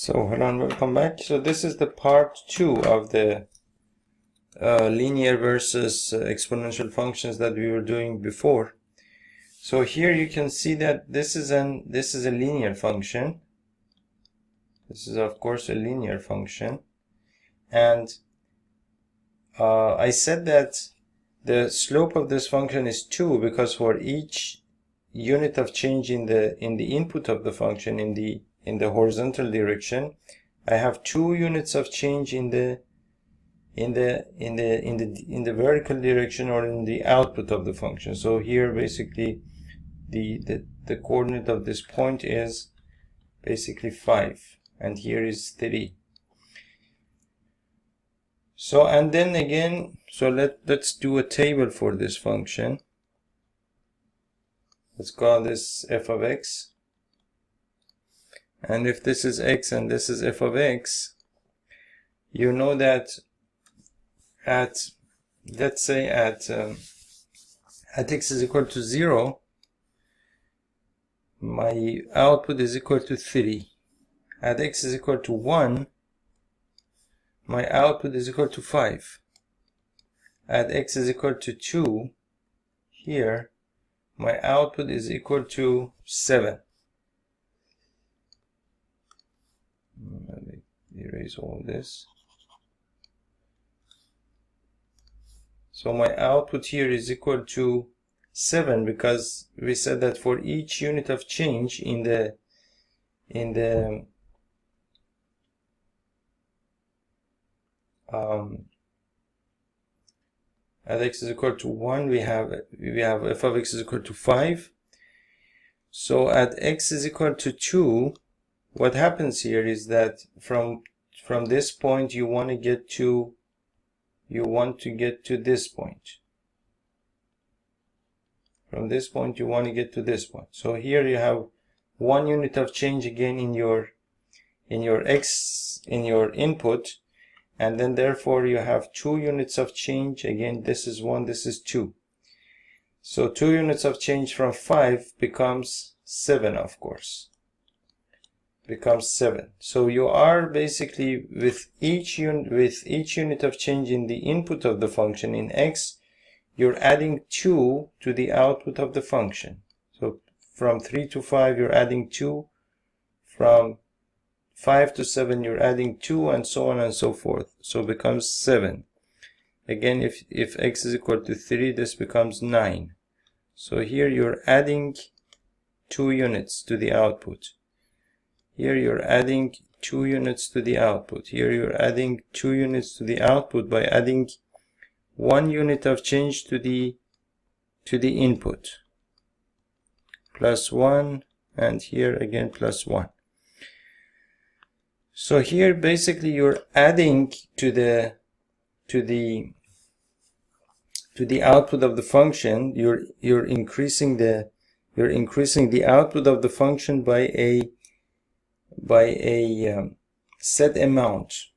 So hello and welcome back. So this is the part 2 of the linear versus exponential functions that we were doing before. So here you can see that this is a linear function. This is of course a linear function, and I said that the slope of this function is 2 because for each unit of change in the input of the function in the horizontal direction, I have 2 units of change in the vertical direction or in the output of the function. So here basically the coordinate of this point is basically 5 and here is 3. So and then again, so let's do a table for this function. Let's call this f of x. And if this is x and this is f of x, you know that let's say at x is equal to 0, my output is equal to 3. At x is equal to 1, my output is equal to 5. At x is equal to 2, here, my output is equal to 7. Let me erase all this. So my output here is equal to 7 because we said that for each unit of change in the at x is equal to 1, we have f of x is equal to 5. So at x is equal to 2, what happens here is that from this point you want to get to this point. From this point you want to get to this point. So here you have 1 unit of change again in your input, and then therefore you have 2 units of change. Again, this is 1, this is 2. So 2 units of change from 5 becomes 7, of course. Becomes 7. So you are basically with each unit of change in the input of the function in x, you're adding 2 to the output of the function. So from 3 to 5 you're adding 2, from 5 to 7 you're adding 2, and so on and so forth. So it becomes 7. Again, if x is equal to 3, this becomes 9. So here you're adding 2 units to the output. Here you're adding 2 units to the output. Here you're adding 2 units to the output by adding 1 unit of change to the input. Plus 1, and here again plus 1. So here basically you're adding to the output of the function. You're increasing the output of the function by a set amount.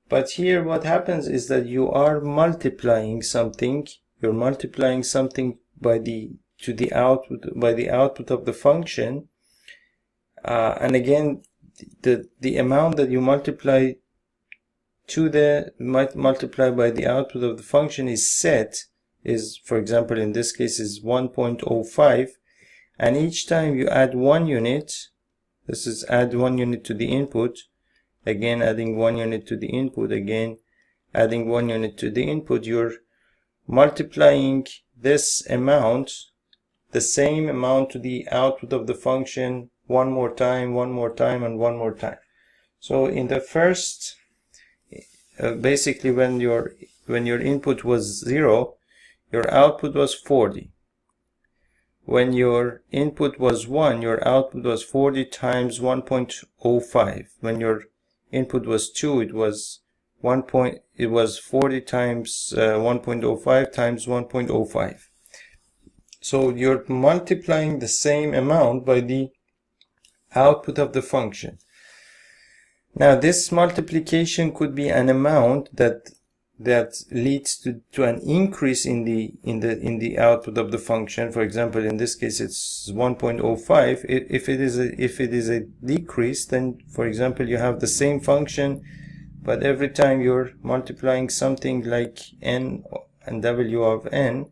But here what happens is that you are multiplying something. You're multiplying something by the output of the function, and again the amount that you multiply by the output of the function is set, is, for example, in this case is 1.05, and each time you add 1 unit, this is add 1 unit to the input, again adding 1 unit to the input, again adding 1 unit to the input, you're multiplying this amount, the same amount, to the output of the function one more time, and one more time. So in the first, basically when your input was 0, your output was 40. When your input was 1, your output was 40 times 1.05. When your input was 2, it was 40 times 1.05 times 1.05. So you're multiplying the same amount by the output of the function. Now this multiplication could be an amount that that leads to an increase in the output of the function. For example, in this case it's 1.05. If it is a decrease, then for example you have the same function, but every time you're multiplying something like n and w of n,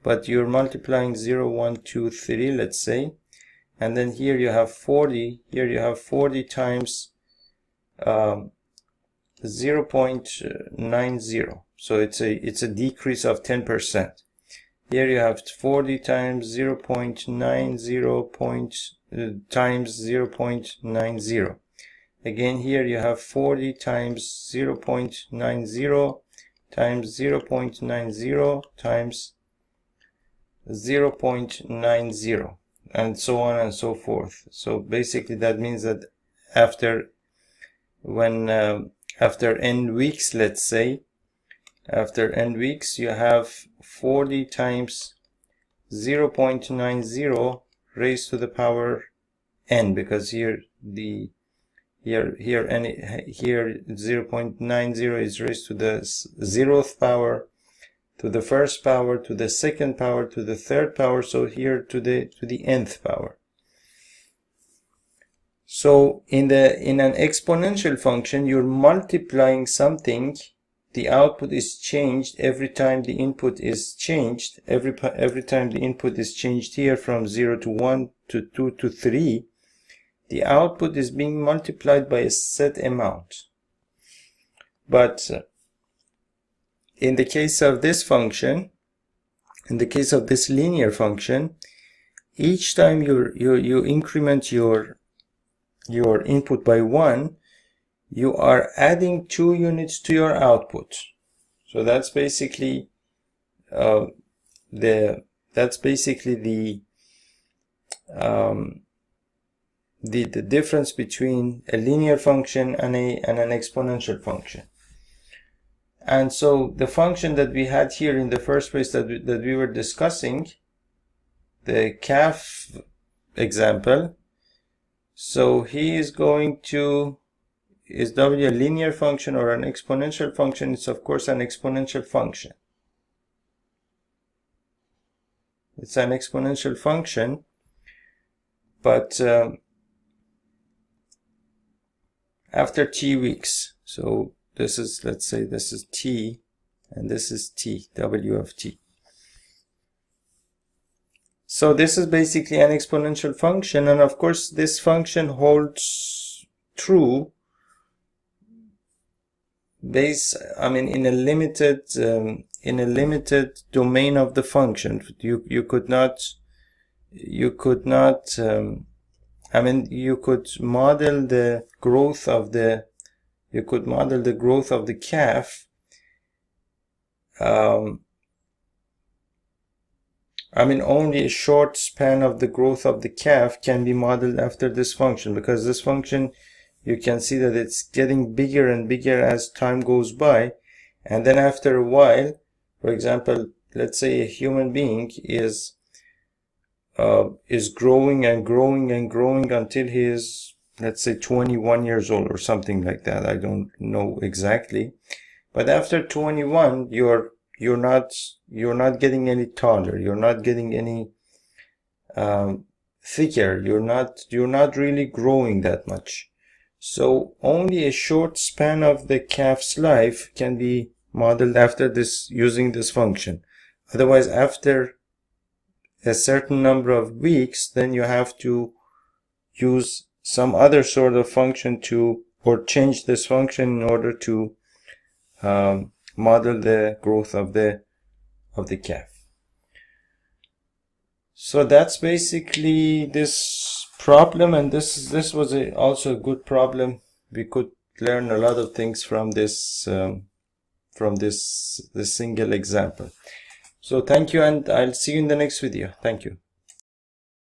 but you're multiplying 0, 1, 2, 3, let's say, and then here you have 40. Here you have 40 times 0.90, so it's a decrease of 10%. Here you have 40 times 0.90 times 0.90. Again, here you have 40 times 0.90 times 0.90 times 0.90, and so on and so forth. So basically that means that after n weeks, let's say, after n weeks, you have 40 times 0.90 raised to the power n, because here 0.90 is raised to the 0th power, to the 1st power, to the 2nd power, to the 3rd power, so here to the nth power. So in an exponential function, you're multiplying something, the output is changed every time the input is changed. Every time the input is changed here from 0 to 1 to 2 to 3, the output is being multiplied by a set amount. But in the case of this function, in the case of this linear function, each time you increment your input by 1, you are adding 2 units to your output. So that's basically the difference between a linear function and an exponential function. And so the function that we had here in the first place that we were discussing, the calf example, so he is going to, is w a linear function or an exponential function? It's of course an exponential function. It's an exponential function, but after t weeks, so this is, let's say this is t and this is t, w of t. So this is basically an exponential function, and of course this function holds true in a limited domain of the function. You could model the growth of the calf. Only a short span of the growth of the calf can be modeled after this function, because this function, you can see that it's getting bigger and bigger as time goes by, and then after a while, for example, let's say a human being is growing and growing and growing until he is, let's say, 21 years old or something like that. I don't know exactly, but after 21, you're not getting any taller, you're not getting any thicker, you're not really growing that much. So only a short span of the calf's life can be modeled after this, using this function. Otherwise, after a certain number of weeks, then you have to use some other sort of function or change this function in order to model the growth of the calf. So that's basically this problem, and this was also a good problem. We could learn a lot of things from this single example. So thank you, and I'll see you in the next video. Thank you.